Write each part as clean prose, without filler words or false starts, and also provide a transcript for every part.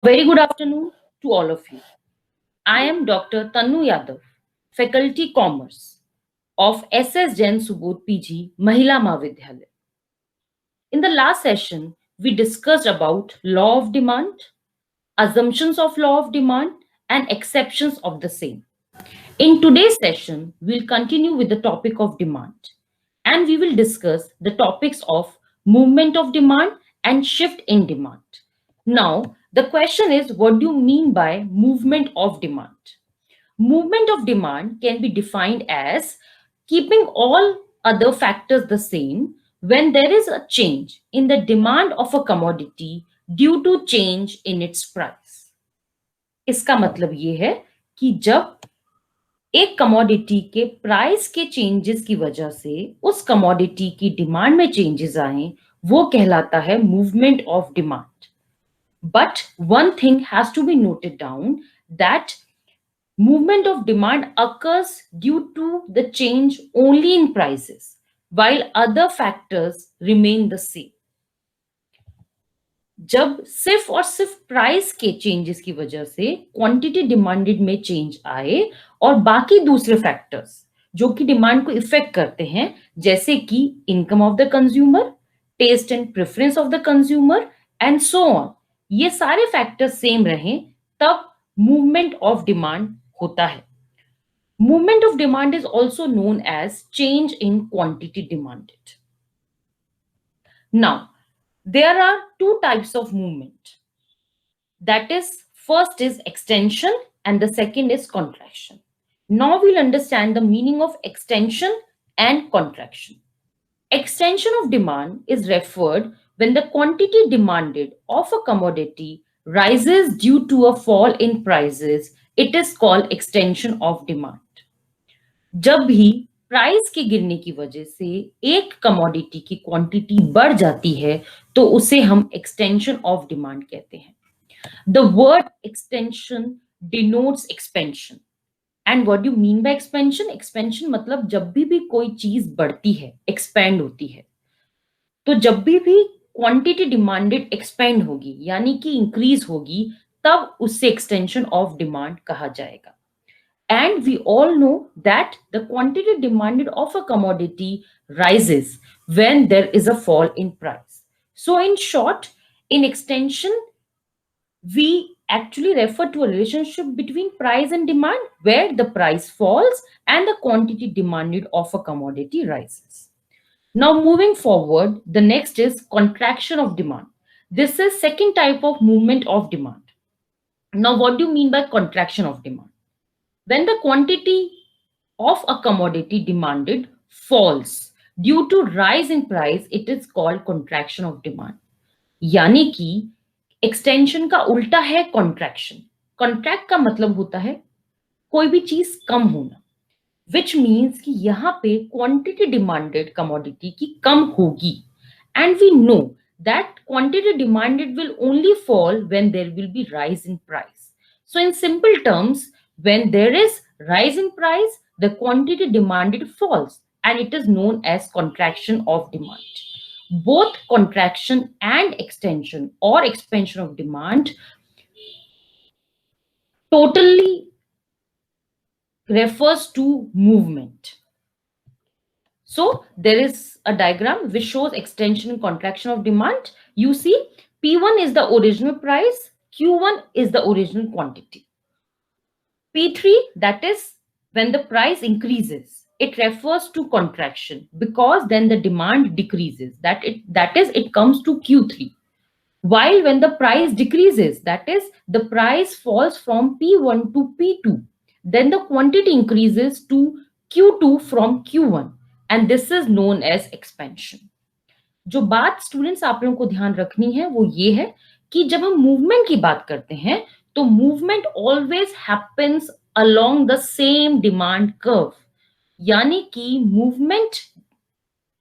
Very good afternoon to all of you. I am Dr. Tannu Yadav, Faculty Commerce of SS Jain Subodh PG Mahila Mahavidyalaya. In the last session, we discussed about law of demand, assumptions of law of demand, and exceptions of the same. In today's session, we'll continue with the topic of demand and we will discuss the topics of movement of demand and shift in demand. Now, the question is, what do you mean by movement of demand? Movement of demand can be defined as keeping all other factors the same when there is a change in the demand of a commodity due to change in its price. इसका मतलब ये है कि जब एक commodity के price के changes की वजह से उस कमोडिटी की डिमांड में चेंजेस आए, वो कहलाता है movement of demand. But one thing has to be noted down that movement of demand occurs due to the change only in prices, while other factors remain the same. जब सिर्फ और सिर्फ price के changes की वजह से quantity demanded में change आए और बाकी दूसरे फैक्टर्स जो कि डिमांड को इफेक्ट करते हैं, जैसे कि income of the consumer, taste and preference of the consumer and so on, ये सारे फैक्टर्स सेम रहें, तब मूवमेंट ऑफ डिमांड होता है. Movement of demand is also known as change in quantity demanded. Now, there are two types of movement. That is, first is extension and the second is contraction. Now we'll understand the meaning of extension and contraction. Extension of demand is referred when the quantity demanded of a commodity rises due to a fall in prices. It is called extension of demand. जब भी price के गिरने की वजह से एक commodity की quantity बढ़ जाती है, तो उसे हम एक्सटेंशन ऑफ डिमांड कहते हैं. The word extension denotes expansion. And what do mean by expansion? Expansion मतलब जब भी कोई चीज बढ़ती है, एक्सपेंड होती है, तो जब भी क्वांटिटी डिमांडेड एक्सपेंड होगी यानी कि इंक्रीज होगी, तब उससे एक्सटेंशन ऑफ डिमांड कहा जाएगा. And we all know that the quantity demanded of a commodity rises when there is a fall in price. So, in short, in extension, we actually refer to a relationship between price and demand where the price falls and the quantity demanded of a commodity rises. Now, moving forward, the next is contraction of demand. This is second type of movement of demand. Now, what do you mean by contraction of demand? When the quantity of a commodity demanded falls due to rise in price, it is called contraction of demand. यानी कि extension का उल्टा है contraction. Contract का मतलब होता है कोई भी चीज कम होना, विच मीन्स कि यहाँ पे क्वांटिटी डिमांडेड कमोडिटी की कम होगी. And we know that quantity demanded will only fall when there will be rise in price. So in simple terms, when there is rise in price, the quantity demanded falls and it is known as contraction of demand. Both contraction and extension or expansion of demand totally refers to movement. So there is a diagram which shows extension and contraction of demand. You see, P1 is the original price, Q1 is the original quantity. P3, that is when the price increases, it refers to contraction because then the demand decreases. That is it comes to Q3. While when the price decreases, that is the price falls from P1 to P2, then the quantity increases to Q2 from Q1 and this is known as expansion. जो बात students आप लोगों को ध्यान रखनी है वो ये है कि जब हम मूवमेंट की बात करते हैं तो movement always happens along the same demand curve. यानी कि मूवमेंट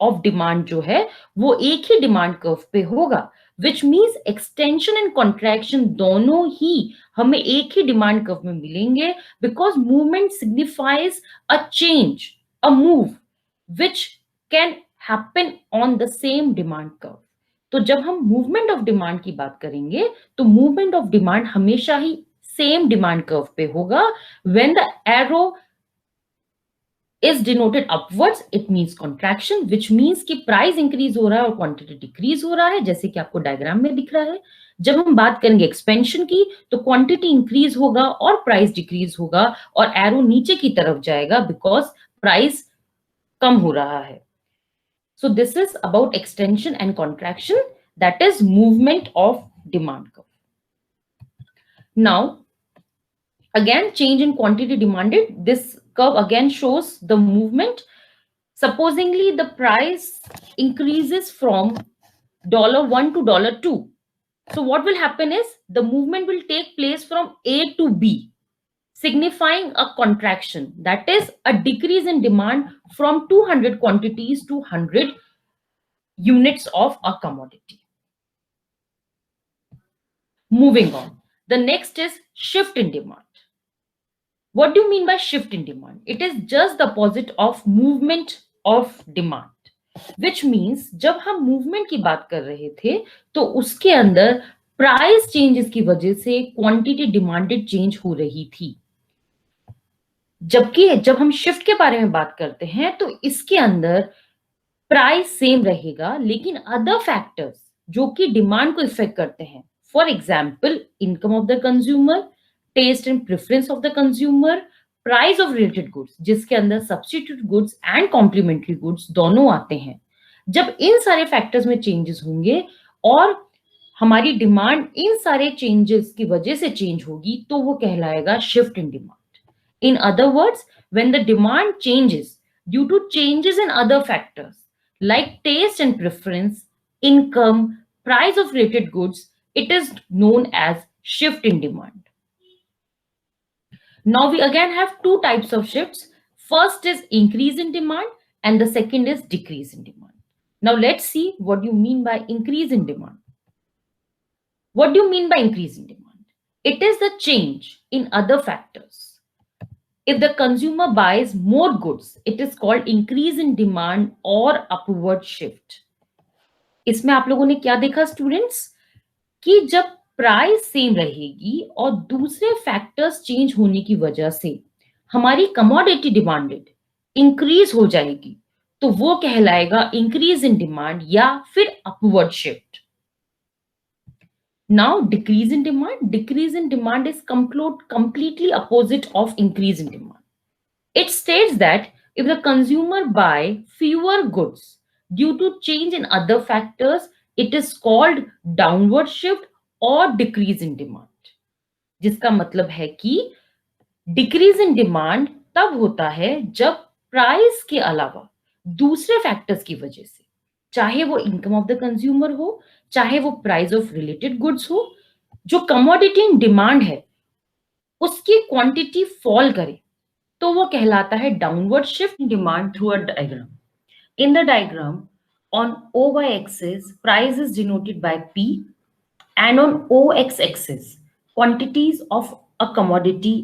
ऑफ डिमांड जो है वो एक ही डिमांड कर्व पे होगा, which means extension and contraction दोनों ही हमें एक ही डिमांड कर्व में मिलेंगे because movement signifies a change, a move which can happen on the same demand curve. तो जब हम मूवमेंट ऑफ डिमांड की बात करेंगे तो मूवमेंट ऑफ डिमांड हमेशा ही सेम डिमांड कर्व पे होगा. When the arrow is denoted upwards, it means contraction, which means कि प्राइस इंक्रीज हो रहा है और क्वांटिटी डिक्रीज हो रहा है, जैसे कि आपको डायग्राम में दिख रहा है. जब हम बात करेंगे एक्सपेंशन की तो क्वांटिटी इंक्रीज होगा और प्राइस डिक्रीज होगा और एरो नीचे की तरफ जाएगा बिकॉज प्राइस कम हो रहा है. So this is about extension and contraction, that is movement of demand curve. Now again, change in quantity demanded, this curve again shows the movement. Supposingly the price increases from $1 to $2. So what will happen is the movement will take place from A to B, signifying a contraction, that is a decrease in demand from 200 quantities to 100 units of a commodity. Moving on, the next is shift in demand. What do you mean by shift in demand? It is just the opposite of movement of demand, which means जब हम movement की बात कर रहे थे तो उसके अंदर प्राइस चेंजेस की वजह से क्वांटिटी डिमांडेड चेंज हो रही थी. जबकि जब हम शिफ्ट के बारे में बात करते हैं तो इसके अंदर प्राइस सेम रहेगा लेकिन अदर फैक्टर्स जो कि डिमांड को इफेक्ट करते हैं, for example income of the consumer, taste and preference of the consumer, price of related goods जिसके अंदर substitute goods and complementary goods दोनों आते हैं. जब इन सारे फैक्टर्स में चेंजेस होंगे और हमारी डिमांड इन सारे चेंजेस की वजह से चेंज होगी तो वो कहलाएगा shift in demand. In other words, when the demand changes due to changes in other factors like taste and preference, income, price of related goods, it is known as shift in demand. Now we again have two types of shifts. First is increase in demand and the second is decrease in demand. Now let's see what you mean by increase in demand. What do you mean by increase in demand? It is the change in other factors. If the consumer buys more goods, it is called increase in demand or upward shift. इसमें आप लोगों ने क्या देखा students कि जब price same रहेगी और दूसरे फैक्टर्स चेंज होने की वजह से हमारी कमोडिटी डिमांडेड इंक्रीज हो जाएगी तो वो कहलाएगा इंक्रीज इन डिमांड या फिर upward shift. Now, decrease in demand. Decrease in demand is completely opposite of increase in demand. It states that if the consumer buy fewer goods due to change in other factors, it is called downward shift or decrease in demand. जिसका मतलब है कि decrease in demand तब होता है जब price के अलावा दूसरे फैक्टर्स की वजह से, चाहे वो इनकम ऑफ द कंज्यूमर हो, चाहे वो प्राइस ऑफ रिलेटेड गुड्स हो, जो कमोडिटी इन डिमांड है उसकी क्वांटिटी फॉल करे तो वो कहलाता है downward shift in demand through a diagram. In the diagram on OY axis price is denoted by P and on OX axis quantities of a commodity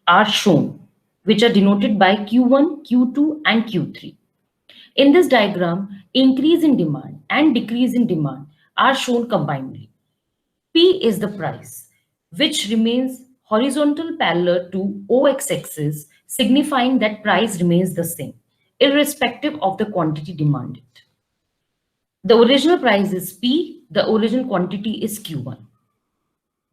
are shown which are denoted by Q1, Q2 and Q3. In this diagram, increase in demand and decrease in demand are shown combinedly. P is the price, which remains horizontal parallel to OX axis, signifying that price remains the same, irrespective of the quantity demanded. The original price is P, the original quantity is Q1.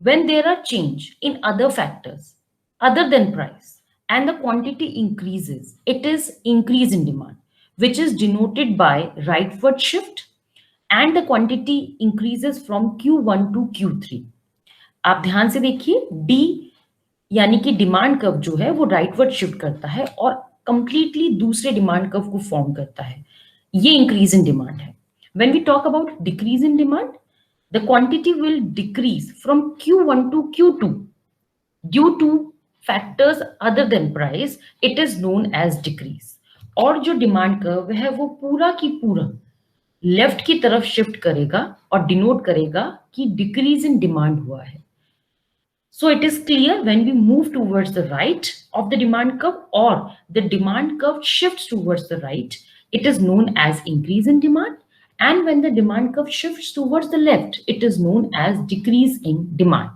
When there are change in other factors other than price and the quantity increases, it is increase in demand, which is denoted by rightward shift, and the quantity increases from Q1 to Q3. आप ध्यान से देखिए D यानी कि demand curve जो है वो rightward shift करता है और कंप्लीटली दूसरे डिमांड कर्व को फॉर्म करता है. ये इंक्रीज इन डिमांड है. When we talk about decrease in demand, the quantity will decrease from Q1 to Q2 due to factors other than price. It is known as decrease. और जो demand curve है वो पूरा की पूरा left की तरफ शिफ्ट करेगा और डिनोट करेगा कि डिक्रीज इन डिमांड हुआ है. So it is clear when we move towards the right of the demand curve or the demand curve shifts towards the right, it is known as increase in demand. And when the demand curve shifts towards the left, it is known as decrease in demand.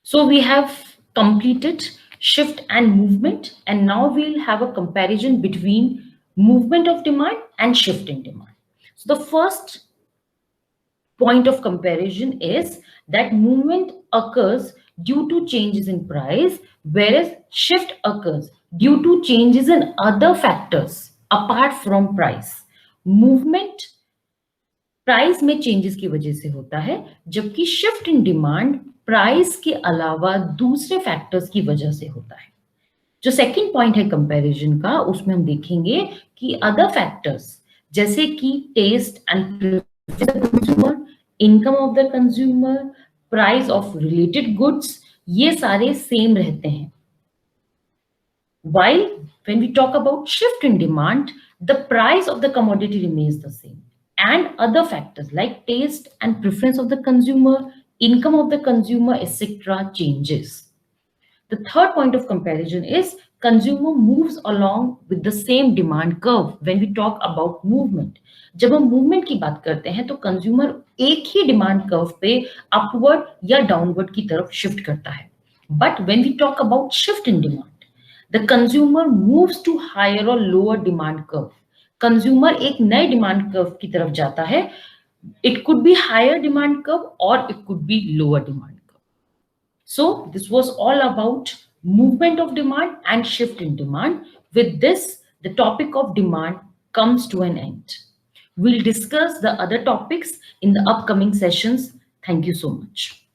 So we have completed shift and movement, and now we'll have a comparison between movement of demand and shift in demand. So the first point of comparison is that movement occurs due to changes in price, whereas shift occurs due to changes in other factors apart from price. Movement price में changes की वजह से होता है, जबकि shift in demand price के अलावा दूसरे फैक्टर्स की वजह से होता है. जो सेकंड पॉइंट है कंपैरिजन का, उसमें हम देखेंगे कि अदर फैक्टर्स जैसे कि taste and consumer, income of the consumer, price of related goods, ये सारे सेम रहते हैं. While when we talk about shift in demand, the price of the commodity remains the same, and other factors like taste and preference of the consumer, income of the consumer, etc. changes. The third point of comparison is consumer moves along with the same demand curve. When we talk about movement, जब हम movement की बात करते हैं तो consumer एक ही demand curve पे upward या downward की तरफ shift करता है. But when we talk about shift in demand, the consumer moves to higher or lower demand curve. Consumer एक नए demand curve की तरफ जाता है. It could be higher demand curve or it could be lower demand curve. So this was all about movement of demand and shift in demand. With this, the topic of demand comes to an end. We'll discuss the other topics in the upcoming sessions. Thank you so much.